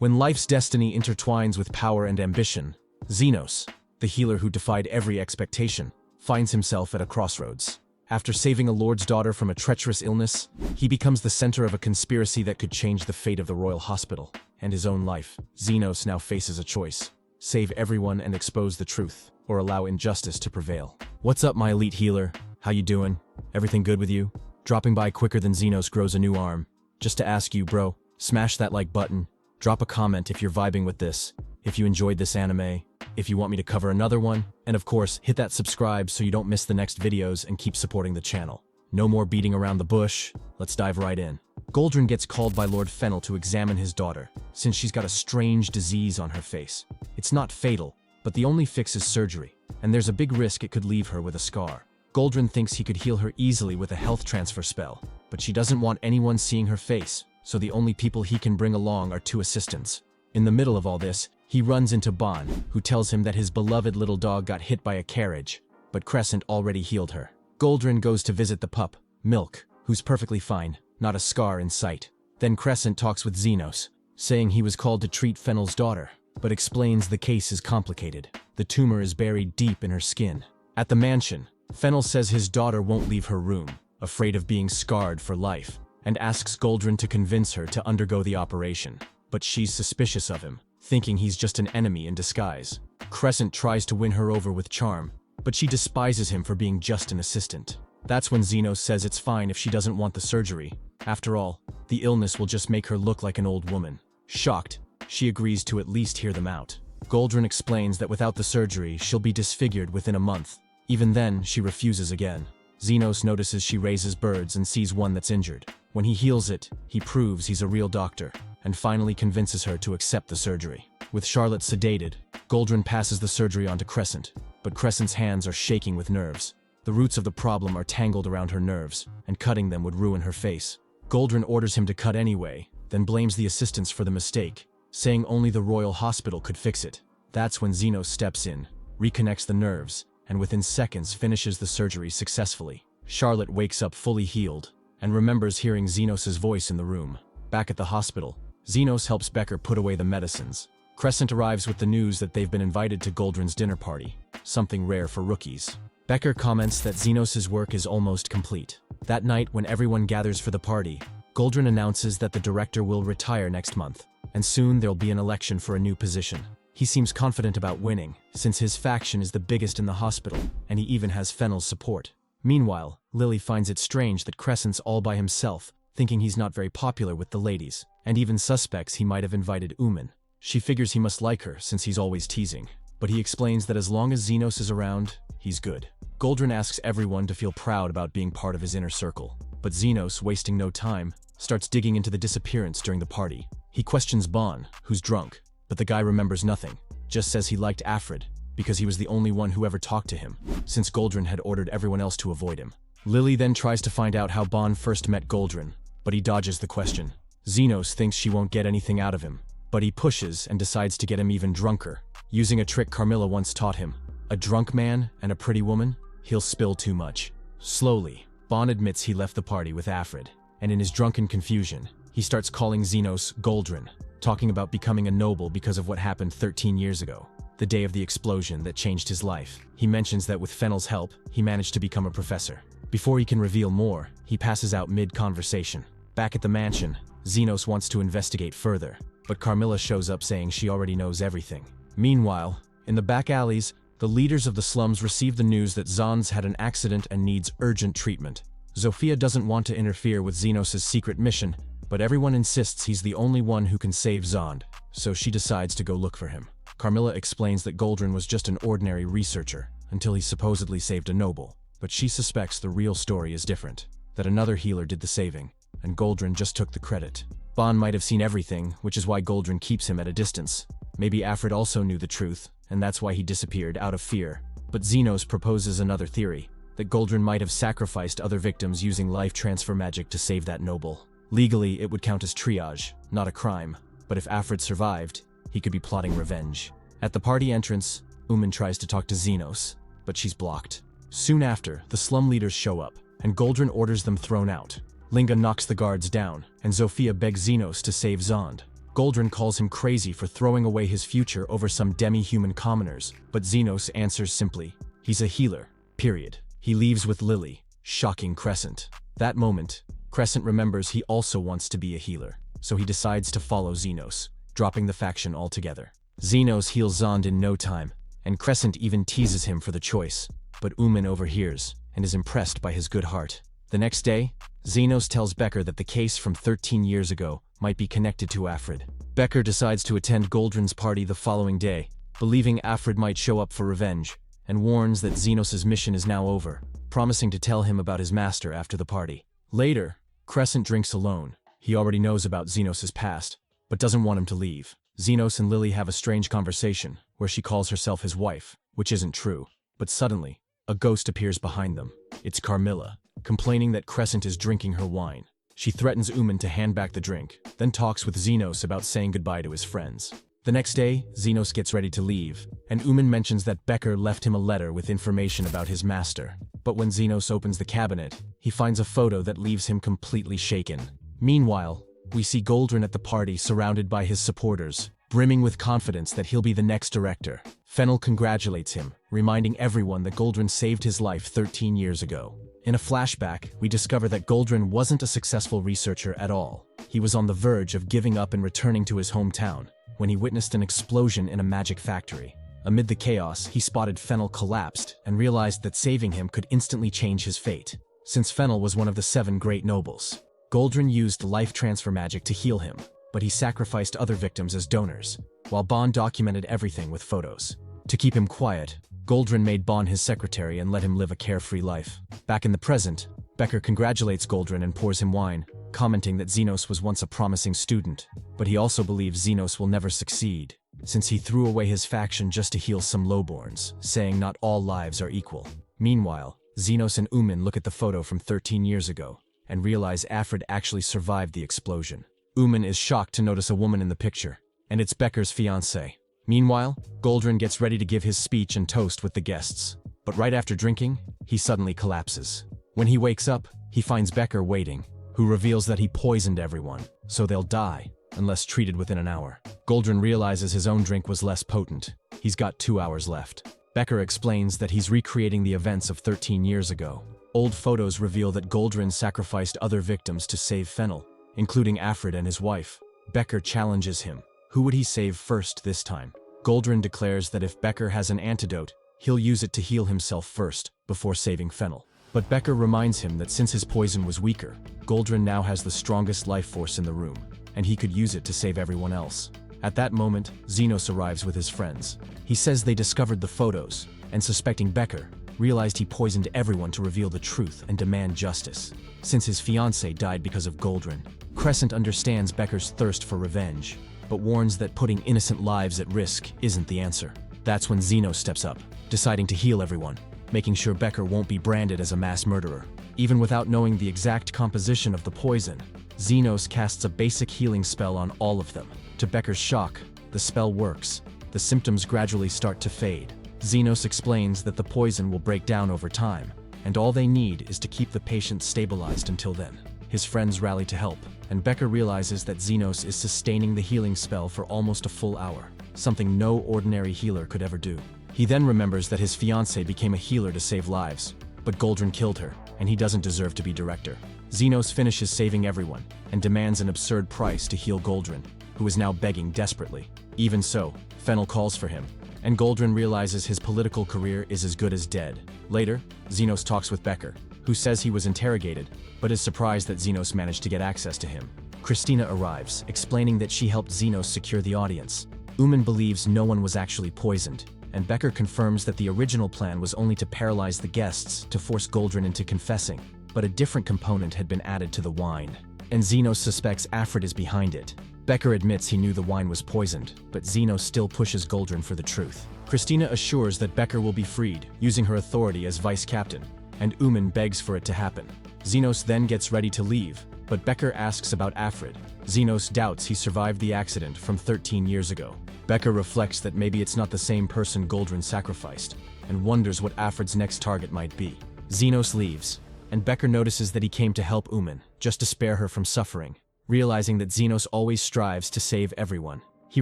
When life's destiny intertwines with power and ambition, Zenos, the healer who defied every expectation, finds himself at a crossroads. After saving a lord's daughter from a treacherous illness, he becomes the center of a conspiracy that could change the fate of the royal hospital and his own life. Zenos now faces a choice: save everyone and expose the truth, or allow injustice to prevail. What's up, my elite healer? How you doing? Everything good with you? Dropping by quicker than Zenos grows a new arm. Just to ask you, bro, smash that like button. Drop a comment if you're vibing with this, if you enjoyed this anime, if you want me to cover another one, and of course, hit that subscribe so you don't miss the next videos and keep supporting the channel. No more beating around the bush, let's dive right in. Goldrin gets called by Lord Fennel to examine his daughter, since she's got a strange disease on her face. It's not fatal, but the only fix is surgery, and there's a big risk it could leave her with a scar. Goldrin thinks he could heal her easily with a health transfer spell, but she doesn't want anyone seeing her face, so the only people he can bring along are 2 assistants. In the middle of all this, he runs into Bon, who tells him that his beloved little dog got hit by a carriage, but Crescent already healed her. Goldrin goes to visit the pup, Milk, who's perfectly fine, not a scar in sight. Then Crescent talks with Zenos, saying he was called to treat Fennel's daughter, but explains the case is complicated. The tumor is buried deep in her skin. At the mansion, Fennel says his daughter won't leave her room, afraid of being scarred for life, and asks Goldrin to convince her to undergo the operation. But she's suspicious of him, thinking he's just an enemy in disguise. Crescent tries to win her over with charm, but she despises him for being just an assistant. That's when Zenos says it's fine if she doesn't want the surgery. After all, the illness will just make her look like an old woman. Shocked, she agrees to at least hear them out. Goldrin explains that without the surgery, she'll be disfigured within a month. Even then, she refuses again. Zenos notices she raises birds and sees one that's injured. When he heals it, he proves he's a real doctor, and finally convinces her to accept the surgery. With Charlotte sedated, Goldrin passes the surgery on to Crescent, but Crescent's hands are shaking with nerves. The roots of the problem are tangled around her nerves, and cutting them would ruin her face. Goldrin orders him to cut anyway, then blames the assistants for the mistake, saying only the royal hospital could fix it. That's when Zenos steps in, reconnects the nerves, and within seconds finishes the surgery successfully. Charlotte wakes up fully healed, and remembers hearing Zenos' voice in the room. Back at the hospital, Zenos helps Becker put away the medicines. Crescent arrives with the news that they've been invited to Goldrin's dinner party, something rare for rookies. Becker comments that Zenos' work is almost complete. That night, when everyone gathers for the party, Goldrin announces that the director will retire next month, and soon there'll be an election for a new position. He seems confident about winning, since his faction is the biggest in the hospital, and he even has Fennel's support. Meanwhile, Lily finds it strange that Crescent's all by himself, thinking he's not very popular with the ladies, and even suspects he might have invited Uman. She figures he must like her since he's always teasing, but he explains that as long as Zenos is around, he's good. Goldrin asks everyone to feel proud about being part of his inner circle, but Zenos, wasting no time, starts digging into the disappearance during the party. He questions Bon, who's drunk, but the guy remembers nothing, just says he liked Afrid, because he was the only one who ever talked to him, since Goldrin had ordered everyone else to avoid him. Lily then tries to find out how Bon first met Goldrin, but he dodges the question. Zenos thinks she won't get anything out of him, but he pushes and decides to get him even drunker, using a trick Carmilla once taught him. A drunk man and a pretty woman? He'll spill too much. Slowly, Bon admits he left the party with Afrid, and in his drunken confusion, he starts calling Zenos Goldrin, talking about becoming a noble because of what happened 13 years ago, the day of the explosion that changed his life. He mentions that with Fennel's help, he managed to become a professor. Before he can reveal more, he passes out mid-conversation. Back at the mansion, Zenos wants to investigate further, but Carmilla shows up saying she already knows everything. Meanwhile, in the back alleys, the leaders of the slums receive the news that Zons had an accident and needs urgent treatment. Zofia doesn't want to interfere with Zenos' secret mission, but everyone insists he's the only one who can save Zond, so she decides to go look for him. Carmilla explains that Goldrin was just an ordinary researcher, until he supposedly saved a noble, but she suspects the real story is different, that another healer did the saving, and Goldrin just took the credit. Bon might have seen everything, which is why Goldrin keeps him at a distance. Maybe Afrid also knew the truth, and that's why he disappeared out of fear. But Zenos proposes another theory, that Goldrin might have sacrificed other victims using life transfer magic to save that noble. Legally, it would count as triage, not a crime, but if Afrid survived, he could be plotting revenge. At the party entrance, Uman tries to talk to Zenos, but she's blocked. Soon after, the slum leaders show up, and Goldrin orders them thrown out. Linga knocks the guards down, and Zofia begs Zenos to save Zond. Goldrin calls him crazy for throwing away his future over some demi-human commoners, but Zenos answers simply, he's a healer, period. He leaves with Lily, shocking Crescent. That moment, Crescent remembers he also wants to be a healer, so he decides to follow Zenos, dropping the faction altogether. Zenos heals Zond in no time, and Crescent even teases him for the choice, but Uman overhears and is impressed by his good heart. The next day, Zenos tells Becker that the case from 13 years ago might be connected to Afrid. Becker decides to attend Goldrin's party the following day, believing Afrid might show up for revenge, and warns that Zenos' mission is now over, promising to tell him about his master after the party. Later, Crescent drinks alone. He already knows about Zenos' past, but doesn't want him to leave. Zenos and Lily have a strange conversation, where she calls herself his wife, which isn't true. But suddenly, a ghost appears behind them. It's Carmilla, complaining that Crescent is drinking her wine. She threatens Uman to hand back the drink, then talks with Zenos about saying goodbye to his friends. The next day, Zenos gets ready to leave, and Uman mentions that Becker left him a letter with information about his master. But when Zenos opens the cabinet, he finds a photo that leaves him completely shaken. Meanwhile, we see Goldrin at the party surrounded by his supporters, brimming with confidence that he'll be the next director. Fennel congratulates him, reminding everyone that Goldrin saved his life 13 years ago. In a flashback, we discover that Goldrin wasn't a successful researcher at all. He was on the verge of giving up and returning to his hometown, when he witnessed an explosion in a magic factory. Amid the chaos, he spotted Fennel collapsed and realized that saving him could instantly change his fate. Since Fennel was one of the 7 great nobles, Goldrin used life transfer magic to heal him, but he sacrificed other victims as donors, while Bond documented everything with photos. To keep him quiet, Goldrin made Bond his secretary and let him live a carefree life. Back in the present, Becker congratulates Goldrin and pours him wine, commenting that Zenos was once a promising student, but he also believes Zenos will never succeed, since he threw away his faction just to heal some lowborns, saying not all lives are equal. Meanwhile, Zenos and Uman look at the photo from 13 years ago, and realize Afrid actually survived the explosion. Uman is shocked to notice a woman in the picture, and it's Becker's fiancée. Meanwhile, Goldrin gets ready to give his speech and toast with the guests, but right after drinking, he suddenly collapses. When he wakes up, he finds Becker waiting, who reveals that he poisoned everyone, so they'll die, unless treated within an hour. Goldrin realizes his own drink was less potent. He's got 2 hours left. Becker explains that he's recreating the events of 13 years ago. Old photos reveal that Goldrin sacrificed other victims to save Fennel, including Afrid and his wife. Becker challenges him. Who would he save first this time? Goldrin declares that if Becker has an antidote, he'll use it to heal himself first, before saving Fennel. But Becker reminds him that since his poison was weaker, Goldrin now has the strongest life force in the room, and he could use it to save everyone else. At that moment, Zenos arrives with his friends. He says they discovered the photos, and suspecting Becker, realized he poisoned everyone to reveal the truth and demand justice. Since his fiancée died because of Goldrin, Crescent understands Becker's thirst for revenge, but warns that putting innocent lives at risk isn't the answer. That's when Zenos steps up, deciding to heal everyone, making sure Becker won't be branded as a mass murderer. Even without knowing the exact composition of the poison, Zenos casts a basic healing spell on all of them. To Becker's shock, the spell works. The symptoms gradually start to fade. Zenos explains that the poison will break down over time, and all they need is to keep the patient stabilized until then. His friends rally to help, and Becker realizes that Zenos is sustaining the healing spell for almost a full hour, something no ordinary healer could ever do. He then remembers that his fiancée became a healer to save lives, but Goldrin killed her, and he doesn't deserve to be director. Zenos finishes saving everyone, and demands an absurd price to heal Goldrin, who is now begging desperately. Even so, Fennel calls for him, and Goldrin realizes his political career is as good as dead. Later, Zenos talks with Becker, who says he was interrogated, but is surprised that Zenos managed to get access to him. Christina arrives, explaining that she helped Zenos secure the audience. Uman believes no one was actually poisoned, and Becker confirms that the original plan was only to paralyze the guests to force Goldrin into confessing, but a different component had been added to the wine, and Zenos suspects Afrid is behind it. Becker admits he knew the wine was poisoned, but Zenos still pushes Goldrin for the truth. Christina assures that Becker will be freed, using her authority as vice captain, and Uman begs for it to happen. Zenos then gets ready to leave, but Becker asks about Afrid. Zenos doubts he survived the accident from 13 years ago. Becker reflects that maybe it's not the same person Goldrin sacrificed, and wonders what Afrid's next target might be. Zenos leaves, and Becker notices that he came to help Uman, just to spare her from suffering. realizing that Zenos always strives to save everyone. He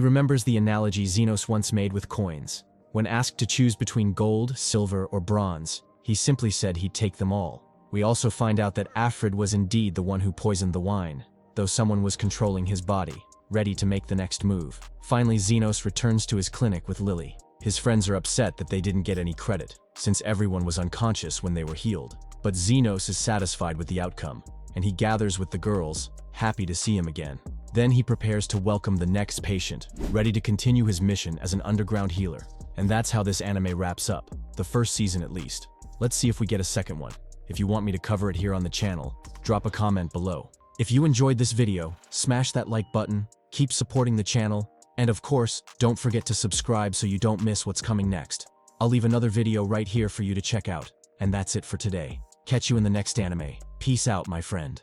remembers the analogy Zenos once made with coins. When asked to choose between gold, silver, or bronze, he simply said he'd take them all. We also find out that Afrid was indeed the one who poisoned the wine, though someone was controlling his body, ready to make the next move. Finally, Zenos returns to his clinic with Lily. His friends are upset that they didn't get any credit, since everyone was unconscious when they were healed. But Zenos is satisfied with the outcome, and he gathers with the girls, happy to see him again. Then he prepares to welcome the next patient, ready to continue his mission as an underground healer. And that's how this anime wraps up, the first season at least. Let's see if we get a second one. If you want me to cover it here on the channel, drop a comment below. If you enjoyed this video, smash that like button, keep supporting the channel, and of course, don't forget to subscribe so you don't miss what's coming next. I'll leave another video right here for you to check out. And that's it for today. Catch you in the next anime. Peace out, my friend.